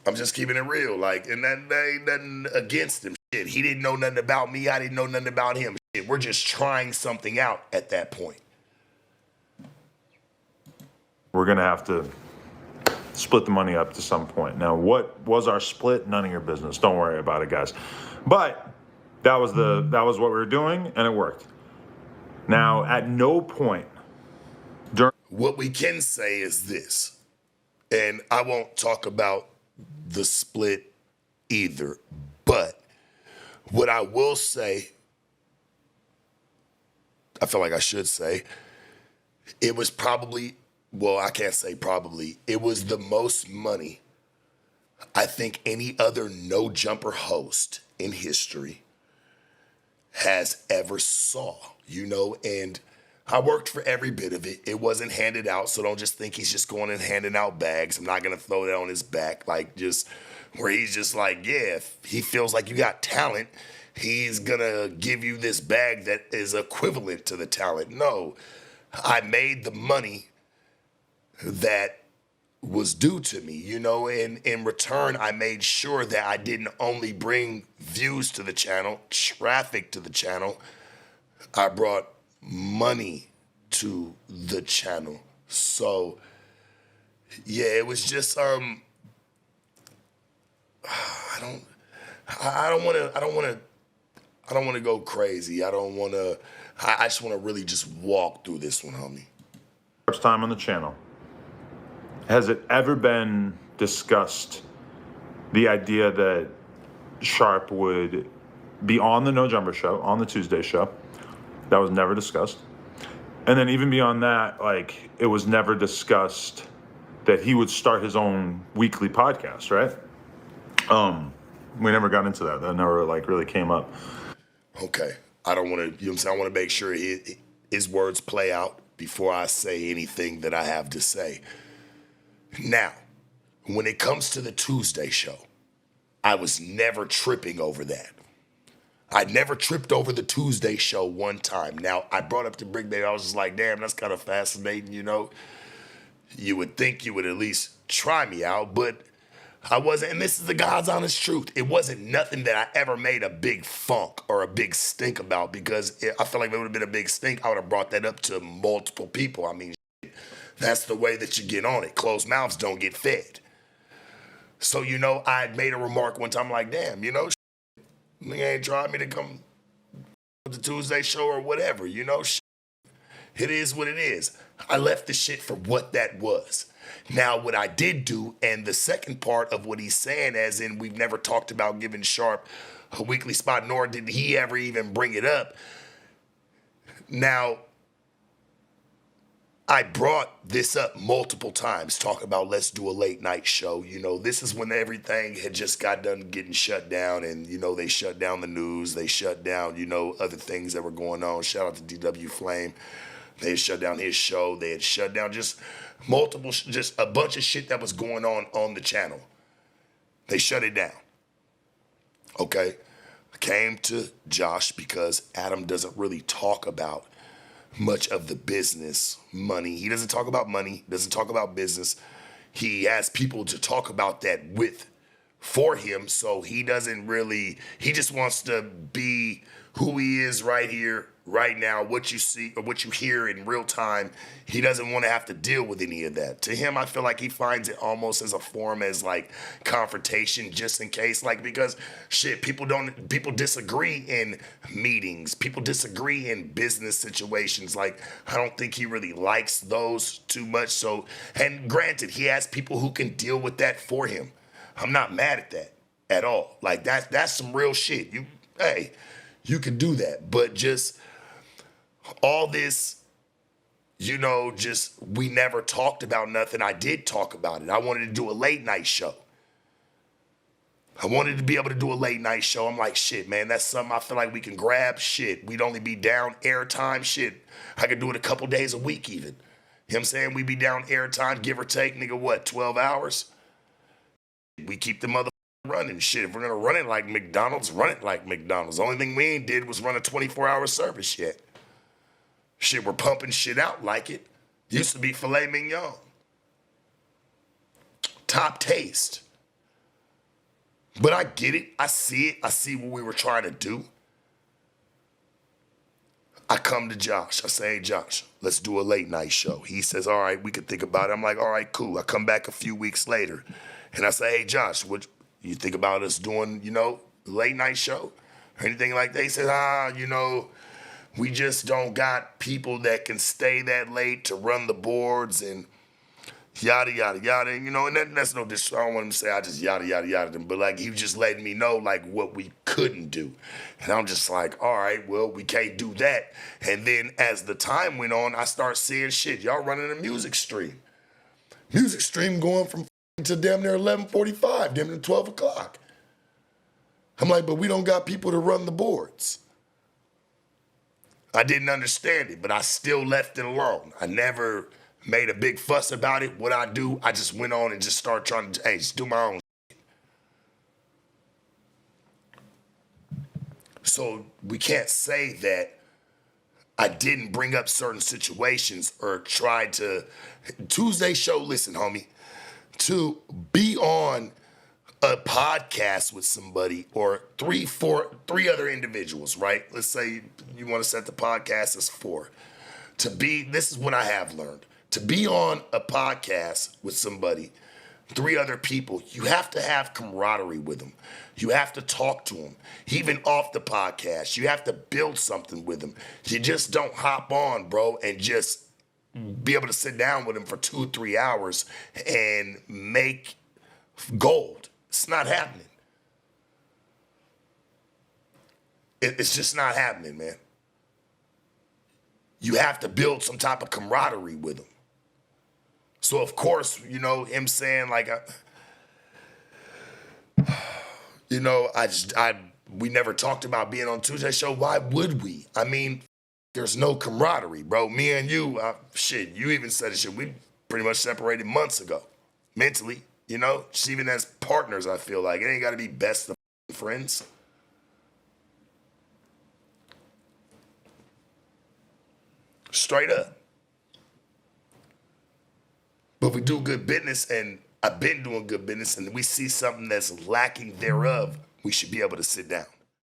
I'm just keeping it real. Like, and that ain't nothing against him. Shit, he didn't know nothing about me. I didn't know nothing about him. Shit, we're just trying something out at that point. We're going to have to split the money up to some point. Now, what was our split? None of your business. Don't worry about it, guys. But that was what we were doing, and it worked. Now, at no point during... What we can say is this, and I won't talk about the split either, but what I will say, I feel like I should say, it was probably, well, I can't say probably, it was the most money I think any other no jumper host in history has ever saw, and I worked for every bit of it. It wasn't handed out, so don't just think he's just going and handing out bags. I'm not going to throw that on his back, like just where he's just like, yeah, if he feels like you got talent, he's going to give you this bag that is equivalent to the talent. No, I made the money that was due to me, and in return, I made sure that I didn't only bring views to the channel, traffic to the channel, I brought money to the channel. So yeah, it was just I don't want to go crazy. I just want to really just walk through this one, homie. First time on the channel. Has it ever been discussed, the idea that Sharp would be on the No Jumper show, on the Tuesday show? That was never discussed. And then even beyond that, like, it was never discussed that he would start his own weekly podcast, right? We never got into that. That never really came up. Okay. I don't want to, I want to make sure his words play out before I say anything that I have to say. Now, when it comes to the Tuesday show, I was never tripping over that. I never tripped over the Tuesday show one time. Now, I brought up to Brick Baby. I was just like, damn, that's kind of fascinating, You would think you would at least try me out, but I wasn't. And this is the God's honest truth. It wasn't nothing that I ever made a big funk or a big stink about, because I feel like if it would have been a big stink, I would have brought that up to multiple people. I mean, that's the way that you get on it. Closed mouths don't get fed. So, I made a remark one time like, damn, nigga ain't tried me to come to the Tuesday show or whatever, It is what it is. I left the shit for what that was. Now, what I did do, and the second part of what he's saying, as in we've never talked about giving Sharp a weekly spot, nor did he ever even bring it up. Now, I brought this up multiple times, talk about let's do a late night show. This is when everything had just got done getting shut down, and, they shut down the news. They shut down, other things that were going on. Shout out to DW Flame. They had shut down his show. They had shut down just just a bunch of shit that was going on the channel. They shut it down. Okay. I came to Josh because Adam doesn't really talk about much of the business money. He doesn't talk about money, doesn't talk about business. He has people to talk about that for him. So he just wants to be who he is right here, right now, what you see or what you hear in real time. He doesn't want to have to deal with any of that. To him, I feel like he finds it almost as a form as like confrontation, just in case, because shit, people disagree in meetings. People disagree in business situations. I don't think he really likes those too much. So, and granted, he has people who can deal with that for him. I'm not mad at that at all. That's some real shit. You can do that, but just all this, we never talked about nothing. I did talk about it. I wanted to do a late night show. I wanted to be able to do a late night show. I'm like, shit, man, that's something I feel like we can grab. Shit, we'd only be down airtime. Shit, I could do it a couple days a week even. You know what I'm saying? We'd be down airtime, give or take, nigga, what, 12 hours? We keep the mother running. Shit, if we're going to run it like McDonald's, run it like McDonald's. The only thing we ain't did was run a 24-hour service yet. Shit, we're pumping shit out like it. Used to be filet mignon. Top taste. But I get it. I see it. I see what we were trying to do. I come to Josh. I say, hey, Josh, let's do a late night show. He says, all right, we could think about it. I'm like, all right, cool. I come back a few weeks later and I say, hey, Josh, what you think about us doing, late night show or anything like that? He says, we just don't got people that can stay that late to run the boards and yada, yada, yada. And that's no dis. I don't want him to say I just yada, yada, yada. But like, he was just letting me know like what we couldn't do. And I'm just like, all right, well, we can't do that. And then as the time went on, I start seeing shit. Y'all running a music stream. Music stream going from to damn near 11:45, damn near 12 o'clock. I'm like, but we don't got people to run the boards. I didn't understand it, but I still left it alone. I never made a big fuss about it. What I do, I just went on and just started trying to, just do my own shit. So we can't say that I didn't bring up certain situations or tried to. Tuesday show, listen, homie, to be on a podcast with somebody or three other individuals, right? Let's say you want to set the podcast as 4. This is what I have learned. To be on a podcast with somebody, 3 other people, you have to have camaraderie with them. You have to talk to them. Even off the podcast, you have to build something with them. You just don't hop on, bro, and just be able to sit down with them for 2 or 3 hours and make gold. It's not happening. It's just not happening, man. You have to build some type of camaraderie with them. So of course, him saying like, we never talked about being on Tuesday show. Why would we? I mean, there's no camaraderie, bro. Me and you, you even said it. We pretty much separated months ago, mentally. Just even as partners, I feel like it ain't got to be best of friends. Straight up. But if we do good business, and I've been doing good business, and we see something that's lacking thereof, we should be able to sit down.